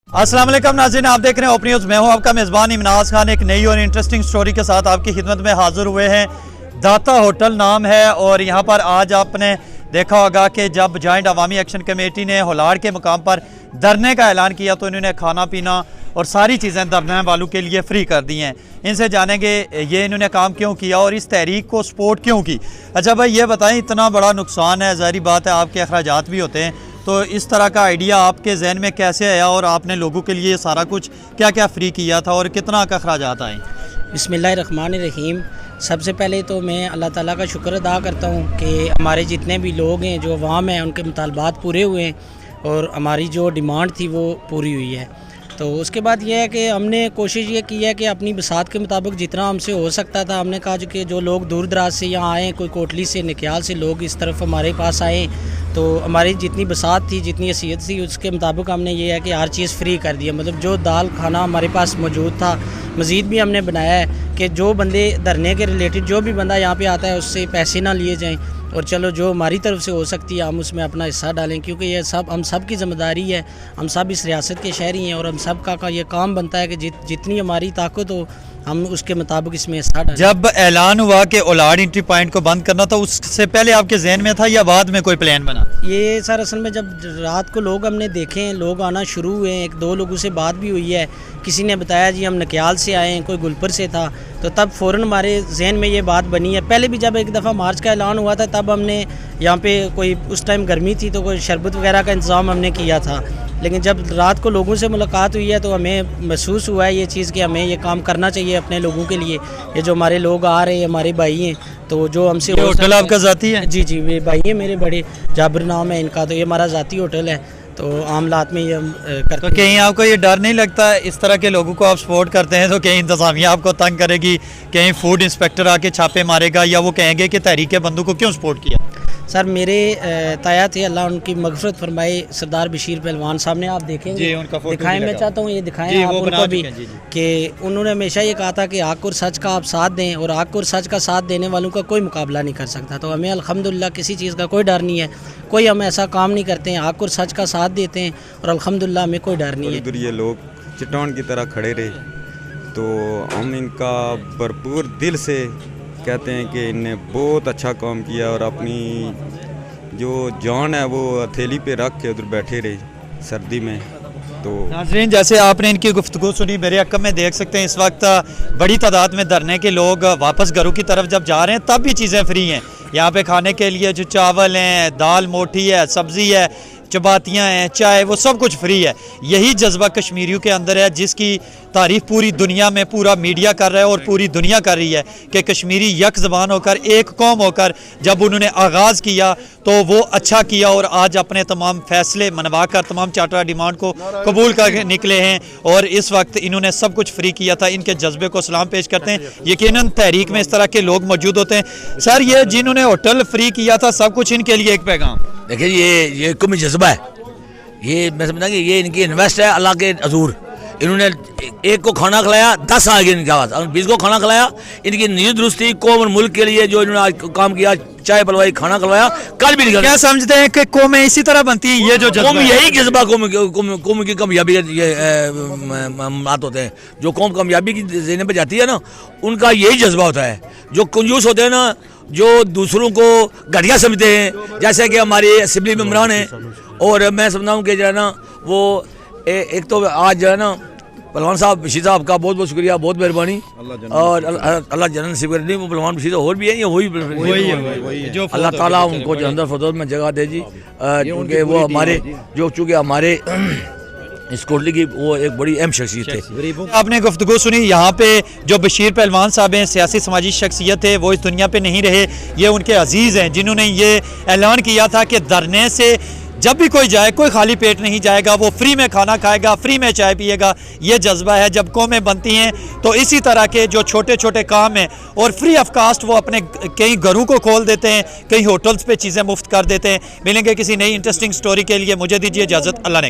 अस्सलाम वालेकुम नाज़रीन, आप देख रहे हैं ओपन न्यूज़। मैं हूं आपका मेज़बान इमनाज़ खान। एक नई और इंटरेस्टिंग स्टोरी के साथ आपकी खिदमत में हाजिर हुए हैं। दाता होटल नाम है और यहां पर आज आपने देखा होगा कि जब जॉइंट अवामी एक्शन कमेटी ने होलाड़ के मुकाम पर धरने का ऐलान किया तो इन्होंने खाना पीना और सारी चीज़ें धरने वालों के लिए फ्री कर दी हैं। इनसे जानेंगे ये इन्होंने काम क्यों किया और इस तहरीक को सपोर्ट क्यों की। अच्छा भाई ये बताएं, इतना बड़ा नुकसान है, ज़ाहिर बात है आपके अखराजात भी होते हैं, तो इस तरह का आइडिया आपके जहन में कैसे आया और आपने लोगों के लिए सारा कुछ क्या क्या फ्री किया था और कितना का अखराजात आए? बिस्मिल्लाहिर्रहमानिर्रहीम। सबसे पहले तो मैं अल्लाह ताला का शुक्र अदा करता हूँ कि हमारे जितने भी लोग हैं, जो अवाम हैं, उनके मुतालबात पूरे हुए हैं और हमारी जो डिमांड थी वो पूरी हुई है। तो उसके बाद ये है कि हमने कोशिश ये की है कि अपनी बसात के मुताबिक जितना हमसे हो सकता था, हमने कहा कि जो लोग दूर दराज से यहाँ आए, कोई कोटली से, निक्याल से लोग इस तरफ हमारे पास आए, तो हमारी जितनी बसात थी, जितनी हैसियत थी, उसके मुताबिक हमने ये है कि हर चीज़ फ्री कर दिया। मतलब जो दाल खाना हमारे पास मौजूद था, मज़ीद भी हमने बनाया है कि जो बंदे धरने के रिलेटेड जो भी बंदा यहाँ पे आता है उससे पैसे ना लिए जाएं और चलो जो हमारी तरफ से हो सकती है हम उसमें अपना हिस्सा डालें, क्योंकि ये सब हम सब की ज़िम्मेदारी है। हम सब इस रियासत के शहरी हैं और हम सब का ये काम बनता है कि जितनी हमारी ताकत हो हम उसके मुताबिक इसमें हिस्सा डालें। जब ऐलान हुआ कि ओलाड़ एंट्री पॉइंट को बंद करना था, उससे पहले आपके जहन में था या बाद में कोई प्लान बना? ये सर असल में जब रात को लोग हमने देखे हैं, लोग आना शुरू हुए हैं, एक दो लोगों से बात भी हुई है, किसी ने बताया जी हम नक्याल से आए हैं, कोई गुलपर से था, तो तब फ़ौरन हमारे जहन में ये बात बनी है। पहले भी जब एक दफ़ा मार्च का ऐलान हुआ था तब हमने यहाँ पे कोई उस टाइम गर्मी थी तो कोई शरबत वगैरह का इंतज़ाम हमने किया था, लेकिन जब रात को लोगों से मुलाकात हुई है तो हमें महसूस हुआ है ये चीज़ कि हमें ये काम करना चाहिए अपने लोगों के लिए। ये जो हमारे लोग आ रहे हैं, हमारे भाई हैं, तो जो हमसे होटल आपका ज़ाती है? जी जी, वे भाई हैं मेरे, बड़े जाबिर नाम है इनका, तो ये हमारा ज़ाती होटल है, तो आमलात में ये हम करते हैं। तो कहीं आपको ये डर नहीं लगता इस तरह के लोगों को आप सपोर्ट करते हैं तो कहीं इंतज़ामिया आपको तंग करेगी, कहीं फूड इंस्पेक्टर आके छापे मारेगा या वो कहेंगे कि तहरीक बंदू को क्यों सपोर्ट किया? सर मेरे ताया थे, अल्लाह उनकी मगफरत फरमाए, सरदार बशीर पहलवान साहब ने, आप देखेंगे जी, उनका फोटो दिखाएं, मैं चाहता हूँ ये दिखाएं आप उनको भी कि उन्होंने हमेशा ये कहा था कि हक और सच का आप साथ दें और हक और सच का साथ देने वालों का कोई मुकाबला नहीं कर सकता। तो हमें अल्हम्दुलिल्लाह किसी चीज़ का कोई डर नहीं है, कोई हम ऐसा काम नहीं करते हैं, हक और सच का साथ देते हैं और अल्हम्दुलिल्लाह हमें कोई डर नहीं है। ये लोग चट्टान की तरह खड़े रहे, तो हम इनका भरपूर दिल से कहते हैं कि इनने बहुत अच्छा काम किया और अपनी जो जान है वो हथेली पे रख के उधर बैठे रहे सर्दी में। तो नाज़रीन, जैसे आपने इनकी गुफ्तगू सुनी, मेरे अक्म में देख सकते हैं इस वक्त बड़ी तादाद में धरने के लोग वापस घरों की तरफ जब जा रहे हैं तब भी चीज़ें फ्री हैं यहाँ पे खाने के लिए। जो चावल हैं, दाल मोटी है, सब्ज़ी है, चपातियाँ हैं, चाय, वो सब कुछ फ्री है। यही जज्बा कश्मीरियों के अंदर है जिसकी तारीफ पूरी दुनिया में पूरा मीडिया कर रहा है और पूरी दुनिया कर रही है कि कश्मीरी यक ज़बान होकर, एक कौम होकर जब उन्होंने आगाज़ किया तो वो अच्छा किया और आज अपने तमाम फैसले मनवा कर तमाम चार्टर डिमांड को कबूल कर निकले हैं और इस वक्त इन्होंने सब कुछ फ्री किया था। इनके जज्बे को सलाम पेश करते हैं। यकीनन तहरीक में इस तरह के लोग मौजूद होते हैं। सर ये जिन्होंने होटल फ्री किया था सब कुछ, इनके लिए एक पैगाम देखिए, ये कौमी जज्बा है, ये मैं समझता कि ये इनकी इन्वेस्ट है अल्लाह के हजूर। इन्होंने एक को खाना खिलाया, 10 आ गए इनके पास, 20 को खाना खिलाया। इनकी नीयत दुरुस्ती कौम और मुल्क के लिए जो इन्होंने आज काम किया, चाय पलवाई, खाना खिलवाया, कल भी निकल। क्या समझते हैं कि कौमें इसी तरह बनती है? ये जो कौम, यही जज्बा कौम की कामयाबी ये बात होते हैं। जो कौम कामयाबी की ज़मीन पर जाती है ना, उनका यही जज्बा होता है। जो कंजूस होते हैं ना, जो दूसरों को घटिया समझते हैं, जैसे कि हमारे असेंबली मेंबरान हैं, और मैं समझता हूँ कि जो है ना वो एक तो आज जो है ना पहलवान साहब बशीर साहब का बहुत बहुत शुक्रिया, बहुत मेहरबानी, और अल्लाह जन्नत नसीब करे। वो पहलवान बशीर और भी हैं, ये वही अल्लाह ताला उनको जन्नत फिरदौस में जगह दे जी, क्योंकि वो हमारे जो चूँकि हमारे इस कोटली की वो एक बड़ी अहम शख्सियत थे। आपने गुफ्तगू सुनी, यहाँ पे जो बशीर पहलवान साहब हैं, सियासी समाजी शख्सियत है, वो इस दुनिया पे नहीं रहे। ये उनके अजीज़ हैं जिन्होंने ये ऐलान किया था कि धरने से जब भी कोई जाए कोई खाली पेट नहीं जाएगा, वो फ्री में खाना खाएगा, फ्री में चाय पिएगा। ये जज्बा है। जब कौमें बनती हैं तो इसी तरह के जो छोटे छोटे काम हैं और फ्री ऑफ कास्ट वो अपने कई घरों को खोल देते हैं, कई होटल्स पे चीज़ें मुफ्त कर देते हैं। मिलेंगे किसी नई इंटरेस्टिंग स्टोरी के लिए, मुझे दीजिए इजाज़त। अल्लाह ने